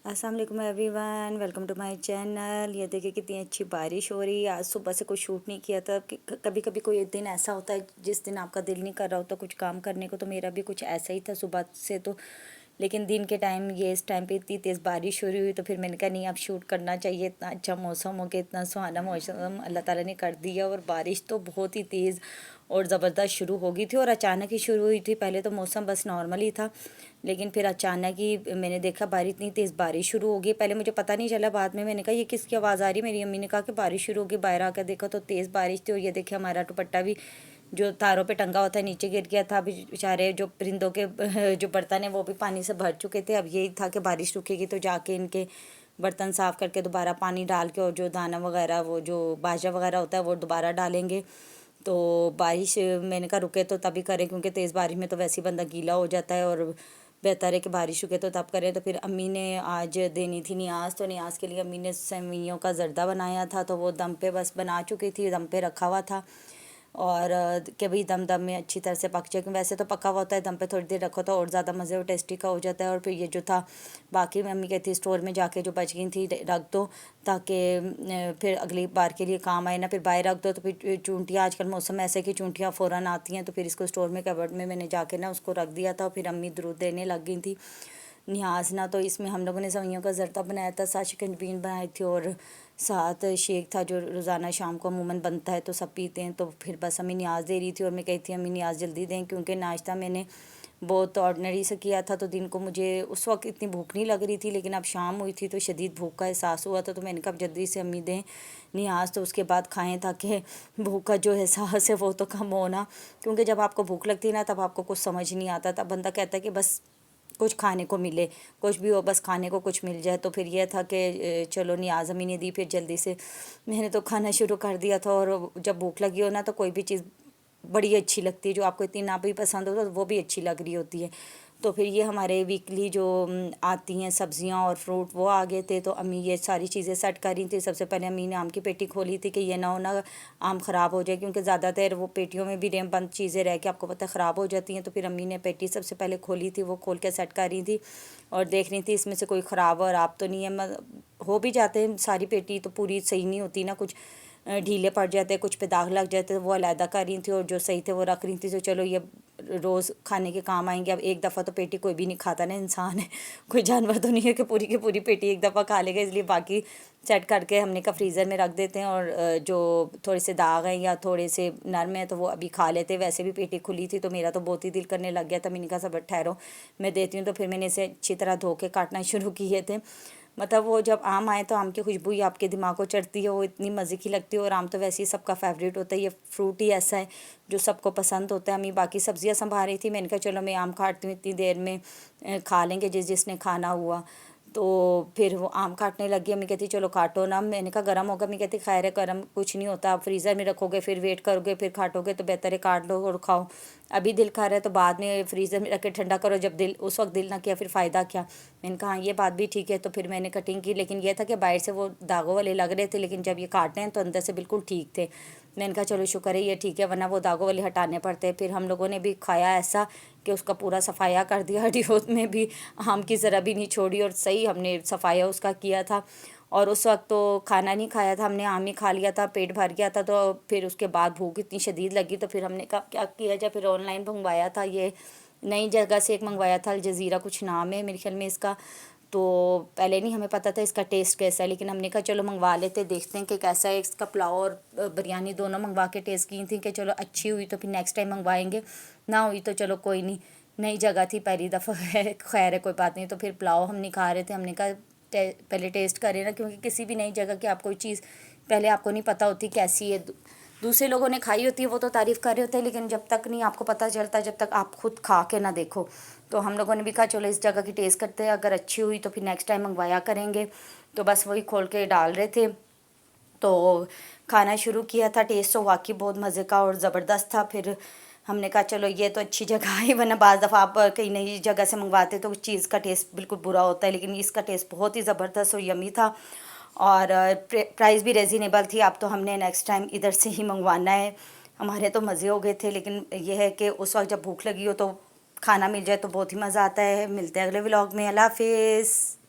अस्सलाम वालेकुम everyone, welcome to my channel. ये देखिए कितनी अच्छी बारिश हो रही है। आज सुबह से कुछ शूट नहीं किया था कि कभी कभी कोई एक दिन ऐसा होता है जिस दिन आपका दिल नहीं कर रहा होता कुछ काम करने को। तो मेरा भी कुछ ऐसा ही था सुबह से। तो लेकिन दिन के टाइम ये इस टाइम पे इतनी तेज़ बारिश हो रही हुई तो फिर मैंने कहा नहीं, अब शूट करना चाहिए। इतना अच्छा मौसम हो गया, इतना सुहाना मौसम अल्लाह ताला ने कर दिया। और बारिश तो बहुत ही तेज़ और ज़बरदस्त शुरू हो गई थी और अचानक ही शुरू हुई थी। पहले तो मौसम बस नॉर्मल ही था, लेकिन फिर अचानक ही मैंने देखा बारिश, इतनी तेज़ बारिश शुरू हो गई। पहले मुझे पता नहीं चला, बाद में मैंने कहा ये किसकी आवाज़ आ रही है। मेरी अम्मी ने कहा कि बारिश शुरू हो गई। बाहर आकर देखा तो तेज़ बारिश थी। और ये देखिए हमारा दुपट्टा भी जो तारों पे टंगा होता है नीचे गिर गया था। अभी बेचारे जो परिंदों के जो बर्तन है वो भी पानी से भर चुके थे। अब यही था कि बारिश रुकेगी तो जाके इनके बर्तन साफ़ करके दोबारा पानी डाल के और जो दाना वगैरह वो जो बाजरा वगैरह होता है वो दोबारा डालेंगे। तो बारिश मैंने कहा रुके तो तभी करें, क्योंकि तेज़ बारिश में तो वैसे ही बंदा गीला हो जाता है और बेहतर है कि बारिश रुके तो तब करें। तो फिर अम्मी ने आज देनी थी नियाज़, तो नियाज़ के लिए अम्मी ने सेवइयों का ज़र्दा बनाया था। तो वो दम पे बस बना चुकी थी, दम पे रखा हुआ था। और कि भाई दम दम में अच्छी तरह से पक जाए, क्योंकि वैसे तो पका हुआ होता है, दम पे थोड़ी देर रखो तो और ज़्यादा मज़े और टेस्टी का हो जाता है। और फिर ये जो था बाकी मम्मी कहती थी स्टोर में जाके जो बच गई थी रख दो, ताकि फिर अगली बार के लिए काम आए ना। फिर बाहर रख दो तो फिर चूंटियाँ, आजकल मौसम ऐसे कि चूंटियाँ फ़ौरन आती हैं। तो फिर इसको स्टोर में कबर्ड में मैंने जाके ना उसको रख दिया था। और फिर अम्मी दूध देने लग गई थी नियाज़ ना। तो इसमें हम लोगों ने सेवइयों का ज़र्दा बनाया था, साथ शिकंजबीन बनाई थी और साथ शेक था जो रोज़ाना शाम को अमूमन बनता है तो सब पीते हैं। तो फिर बस अम्मी नियाज़ दे रही थी और मैं कही थी अम्मी नियाज़ जल्दी दें, क्योंकि नाश्ता मैंने बहुत ऑर्डनरी से किया था। तो दिन को मुझे उस वक्त इतनी भूख नहीं लग रही थी, लेकिन अब शाम हुई थी तो शदीद भूख का एहसास हुआ था। तो मैंने कहा जल्दी से अम्मी दें नियाज़, तो उसके बाद खाएं ताकि भूख का जो एहसास है वो तो कम होना। क्योंकि जब आपको भूख लगती है ना तब आपको कुछ समझ नहीं आता, तब बंदा कहता है कि बस कुछ खाने को मिले, कुछ भी हो बस खाने को कुछ मिल जाए। तो फिर यह था कि चलो नियाज़ अम्मी ने दी, फिर जल्दी से मैंने तो खाना शुरू कर दिया था। और जब भूख लगी हो ना तो कोई भी चीज़ बड़ी अच्छी लगती है, जो आपको इतनी ना भी पसंद हो तो वो भी अच्छी लग रही होती है। तो फिर ये हमारे वीकली जो आती हैं सब्जियां और फ्रूट वो आ गए थे। तो अम्मी ये सारी चीज़ें सेट कर रही थी। सबसे पहले अम्मी ने आम की पेटी खोली थी कि ये ना हो ना आम ख़राब हो जाए, क्योंकि ज़्यादातर वो पेटियों में भी रेम बंद चीज़ें रह के आपको पता ख़राब हो जाती हैं। तो फिर अम्मी ने पेटी सबसे पहले खोली थी, वो खोल के सेट कर रही थी और देख रही थी इसमें से कोई ख़राब और आप तो नहीं है। हो भी जाते हैं, सारी पेटी तो पूरी सही नहीं होती ना, कुछ ढीले पड़ जाते, कुछ पे दाग लग जाते, तो वो अलहदा कर रही थी और जो सही थे वो रख रही थी। तो चलो ये रोज़ खाने के काम आएंगे। अब एक दफ़ा तो पेटी कोई भी नहीं खाता ना, इंसान है कोई जानवर तो नहीं है कि पूरी की पूरी पेटी एक दफ़ा खा लेगा। इसलिए बाकी सेट करके हमने का फ्रीज़र में रख देते हैं। और जो थोड़े से दाग हैं या थोड़े से नरम हैं तो वो अभी खा लेते हैं। वैसे भी पेटी खुली थी तो मेरा तो बहुत ही दिल करने लग गया था। मैंने कहा सब ठहरो मैं देती हूँ। तो फिर मैंने इसे अच्छी तरह धो के काटना शुरू किए थे। मतलब वो जब आम आए तो आम की खुशबू ही आपके दिमाग को चढ़ती है, वो इतनी मज़े की लगती है। और आम तो वैसे ही सबका फेवरेट होता है, ये फ्रूट ही ऐसा है जो सबको पसंद होता है। अम्मी बाकी सब्जियां संभाल रही थी, मैंने कहा चलो मैं आम काटती हूँ, इतनी देर में खा लेंगे जिसने खाना हुआ। तो फिर वो आम काटने लगी। अम्मी कहती चलो काटो ना। मैंने कहा गर्म होगा। अम्मी कहती खैर है गर्म कुछ नहीं होता, आप फ्रीज़र में रखोगे फिर वेट करोगे फिर काटोगे तो बेहतर है काट लो और खाओ। अभी दिल खा रहा है तो बाद में फ्रीज़र में रख के ठंडा करो, जब दिल उस वक्त दिल ना किया फिर फ़ायदा क्या। मैंने कहा हाँ ये बात भी ठीक है। तो फिर मैंने कटिंग की, लेकिन यह था कि बाहर से वो दागों वाले लग रहे थे, लेकिन जब ये काटने हैं तो अंदर से बिल्कुल ठीक थे। मैंने कहा चलो शुक्र है ये ठीक है, वरना वो दागों वाले हटाने पड़ते। फिर हम लोगों ने भी खाया ऐसा कि उसका पूरा सफाया कर दिया, हड्डियों में भी आम की ज़रा भी नहीं छोड़ी और सही हमने सफाया उसका किया था। और उस वक्त तो खाना नहीं खाया था हमने, आम ही खा लिया था, पेट भर गया था। तो फिर उसके बाद भूख इतनी शदीद लगी तो फिर हमने कहा क्या किया जाए। फिर ऑनलाइन मंगवाया था, ये नई जगह से एक मंगवाया था, अल जज़ीरा कुछ नाम है मेरे ख्याल में इसका। तो पहले नहीं हमें पता था इसका टेस्ट कैसा है, लेकिन हमने कहा चलो मंगवा लेते, देखते हैं कि कैसा है। इसका पुलाव और बिरयानी दोनों मंगवा के टेस्ट की थी कि चलो अच्छी हुई तो फिर नेक्स्ट टाइम मंगवाएंगे, ना हुई तो चलो कोई नहीं। नई जगह थी, पहली दफ़ा है, खैर है कोई बात नहीं। तो फिर पुलाव हम नहीं खा रहे थे, हमने कहा पहले टेस्ट करें ना, क्योंकि किसी भी नई जगह की आप कोई चीज़ पहले आपको नहीं पता होती कैसी है। दूसरे लोगों ने खाई होती है वो तो तारीफ़ कर रहे होते हैं, लेकिन जब तक नहीं आपको पता चलता, जब तक आप खुद खा के ना देखो। तो हम लोगों ने भी कहा चलो इस जगह की टेस्ट करते हैं, अगर अच्छी हुई तो फिर नेक्स्ट टाइम मंगवाया करेंगे। तो बस वही खोल के डाल रहे थे तो खाना शुरू किया था। टेस्ट तो वाकई बहुत मज़े का और ज़बरदस्त था। फिर हमने कहा चलो ये तो अच्छी जगह है, वरना बाज़ दफ़ा आप कहीं नई जगह से मंगवाते तो उस चीज़ का टेस्ट बिल्कुल बुरा होता है, लेकिन इसका टेस्ट बहुत ही ज़बरदस्त और यमी था। और प्राइस भी रिजनेबल थी। अब तो हमने नेक्स्ट टाइम इधर से ही मंगवाना है। हमारे तो मज़े हो गए थे, लेकिन यह है कि उस वक्त जब भूख लगी हो तो खाना मिल जाए तो बहुत ही मज़ा आता है। मिलते हैं अगले व्लॉग में। अल्लाह हाफिज़।